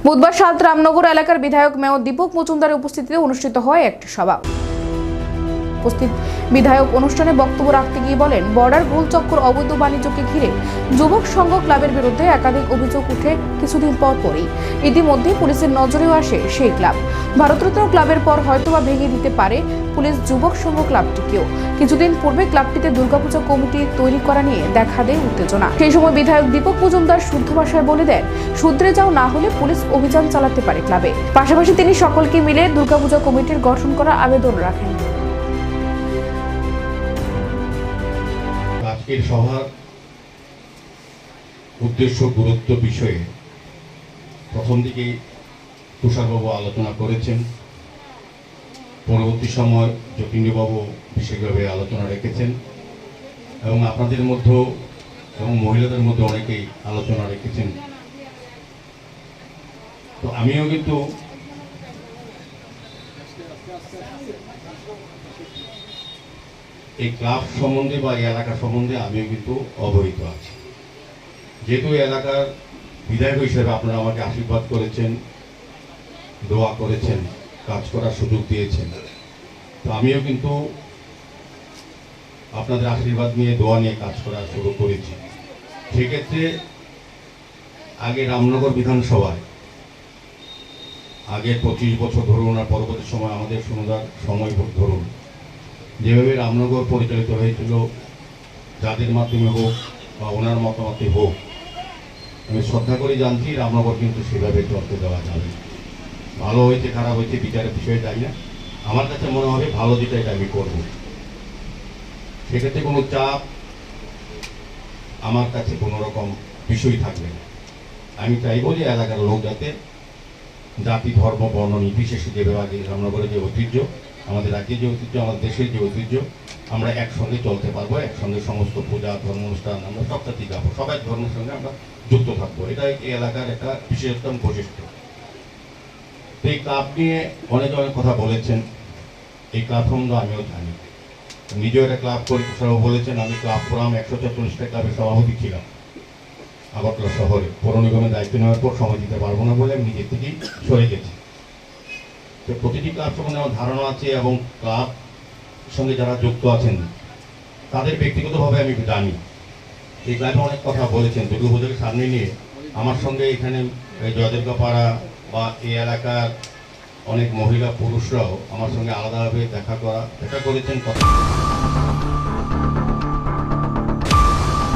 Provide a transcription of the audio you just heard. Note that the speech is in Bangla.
বুধবার সাত রামনগর এলাকার বিধায়ক মেয়র দীপক মজুমদারের উপস্থিতিতে অনুষ্ঠিত হয় একটি সভা। উপস্থিত বিধায়ক অনুষ্ঠানে বক্তব্য রাখতে গিয়ে বলেন, বর্ডার গোলচক্কর অবৈধ বাণিজ্যকে ঘিরে যুবক সংঘ ক্লাবের বিরুদ্ধে একাধিক অভিযোগ উঠে কিছুদিন পরই ইতিমধ্যে পুলিশের নজরেও আসে সেই ক্লাব। ভারতরত্ন ক্লাবের পর হয়তোবা ভেঙে দিতে পারে পুলিশ যুবক সংঘ ক্লাবটিকেও। কিছুদিন পূর্বে ক্লাবটিতে দুর্গাপূজা কমিটি তৈরি করা নিয়ে দেখা দেয় উত্তেজনা। সেই সময় বিধায়ক দীপক মজুমদার শুদ্ধ ভাষায় বলে দেন, শুধরে যাও, না হলে পুলিশ অভিযান চালাতে পারে ক্লাবে। পাশাপাশি তিনি সকলকে মিলে দুর্গাপূজা কমিটির গঠন করার আবেদন রাখেন। আজকের সভার উদ্দেশ্য গুরুত্ব বিষয়ে প্রথম দিকে তুষারবাবু আলোচনা করেছেন, পরবর্তী সময় যতীন্দ্রবাবু বিশেষভাবে আলোচনা রেখেছেন এবং আপনাদের মধ্যেও এবং মহিলাদের মধ্যে অনেকেই আলোচনা রেখেছেন। তো আমিও কিন্তু এই ক্লাব সম্বন্ধে বা এই এলাকা সম্বন্ধে আমিও কিন্তু অবহিত আছি। যেহেতু এলাকার বিধায়ক হিসেবে আপনারা আমাকে আশীর্বাদ করেছেন, দোয়া করেছেন, কাজ করার সুযোগ দিয়েছেন, তো আমিও কিন্তু আপনাদের আশীর্বাদ নিয়ে দোয়া নিয়ে কাজ করা শুরু করেছি। সেক্ষেত্রে আগে রামনগর বিধানসভায় আগের 25 বছর ধরুন আর পরবর্তী সময় আমাদের সুন্দর সময় ধরুন যেভাবে রামনগর পরিচালিত হয়েছিল, যাদের মাধ্যমে হোক বা ওনার মতামতে হোক, আমি শ্রদ্ধা করে জানছি রামনগর কিন্তু সেভাবে চলতে দেওয়া যাবে। ভালো হয়েছে খারাপ হয়েছে বিচারের বিষয়ে যাই না, আমার কাছে মনে হবে ভালো যেটা এটা আমি করব। সেক্ষেত্রে কোনো চাপ আমার কাছে কোনো রকম বিষয় থাকবে না। আমি চাইব যে এলাকার লোক যাতে জাতি ধর্ম বর্ণ নির্বিশেষে যেভাবে আগে রামনগরের যে ঐতিহ্য, আমাদের রাজ্যের যে ঐতিহ্য, আমাদের দেশের যে ঐতিহ্য, আমরা একসঙ্গে চলতে পারবো, একসঙ্গে সমস্ত পূজা ধর্ম অনুষ্ঠান আমরা সবটাতেই যাবো, সবাই ধর্মের সঙ্গে আমরা যুক্ত থাকবো। এটাই এই এলাকার একটা বিশেষতম বৈশিষ্ট্য। এই ক্লাব নিয়ে অনেকে অনেক কথা বলেছেন, এই ক্লাব সম্বন্ধে আমিও জানি, নিজেও একটা ক্লাব পরিচালক বলেছেন। আমি ক্লাব ফোরাম 144টা ক্লাবের সভাপতি ছিলাম আগরতলা শহরে। পৌর নিগমের দায়িত্ব নেওয়ার পর সময় দিতে পারবো না বলে আমি নিজের থেকেই সরে গেছি। তো প্রতিটি ক্লাব সম্বন্ধে আমার ধারণা আছে এবং ক্লাব সঙ্গে যারা যুক্ত আছেন তাদের ব্যক্তিগতভাবে আমি জানি। এই ক্লাবে অনেক কথা বলেছেন, দুর্গাপূজাকে সামনে নিয়ে আমার সঙ্গে এখানে জয়দেবপাড়া বা এই এলাকার অনেক মহিলা পুরুষরাও আমার সঙ্গে আলাদাভাবে দেখা করেছেন, কথা